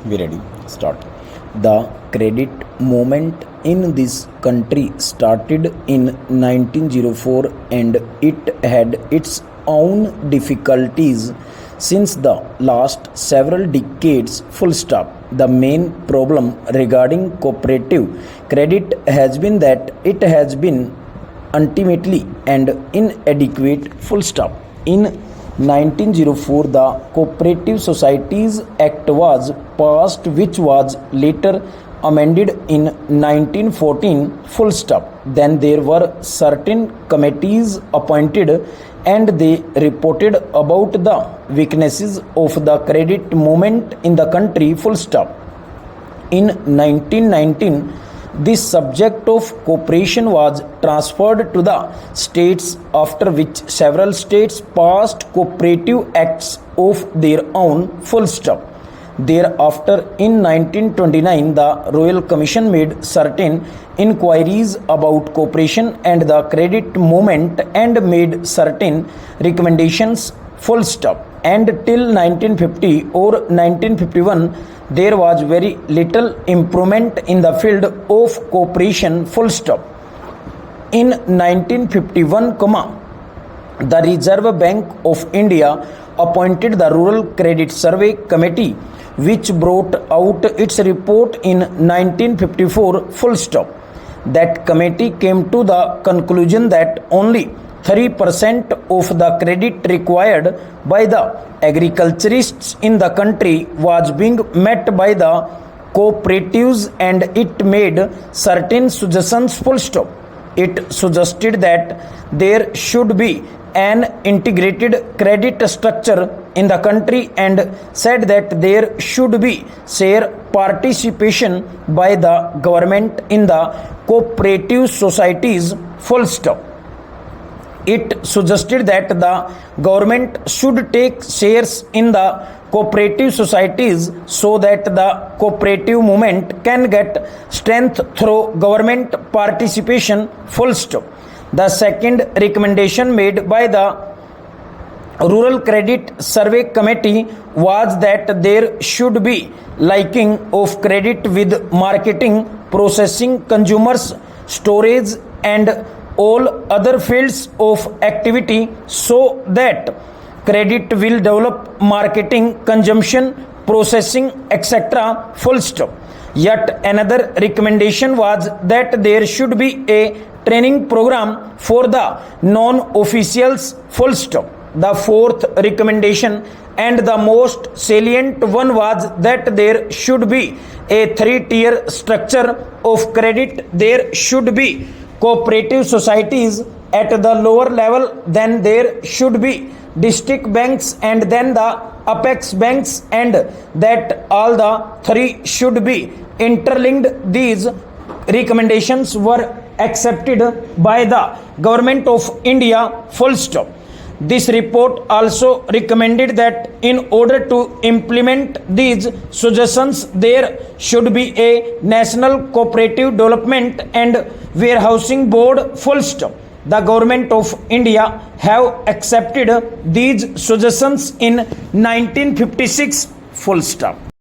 We ready? Start. The credit movement in this country started in 1904 and it had its own difficulties since the last several decades. Full stop. The main problem regarding cooperative credit has been that it has been ultimately and inadequate. Full stop. In 1904, the Cooperative Societies Act was passed, which was later amended in 1914. Full stop. Then there were certain committees appointed and they reported about the weaknesses of the credit movement in the country. Full stop. In 1919, this subject of cooperation was transferred to the states, after which several states passed cooperative acts of their own. Full stop. Thereafter, in 1929, the Royal Commission made certain inquiries about cooperation and the credit movement and made certain recommendations. Full stop. And till 1950 or 1951, there was very little improvement in the field of cooperation. Full stop. In 1951, the Reserve Bank of India appointed the Rural Credit Survey Committee, which brought out its report in 1954. Full stop. That committee came to the conclusion that only 3% of the credit required by the agriculturists in the country was being met by the cooperatives, and it made certain suggestions. Full stop. It suggested that there should be an integrated credit structure in the country and said that there should be share participation by the government in the cooperative societies. Full stop. It suggested that the government should take shares in the cooperative societies so that the cooperative movement can get strength through government participation. Full stop. The second recommendation made by the Rural Credit Survey Committee was that there should be linking of credit with marketing, processing, consumers, storage, and all other fields of activity, so that credit will develop marketing, consumption, processing, etc. Full stop. Yet another recommendation was that there should be a training program for the non-officials. Full stop. The fourth recommendation and the most salient one was that there should be a 3-tier structure of credit. There should be cooperative societies at the lower level, then there should be district banks and then the apex banks, and that all the three should be interlinked. These recommendations were accepted by the government of India. Full stop. This report also recommended that in order to implement these suggestions, there should be a National Cooperative Development and Warehousing Board. Full stop. The government of India have accepted these suggestions in 1956. Full stop.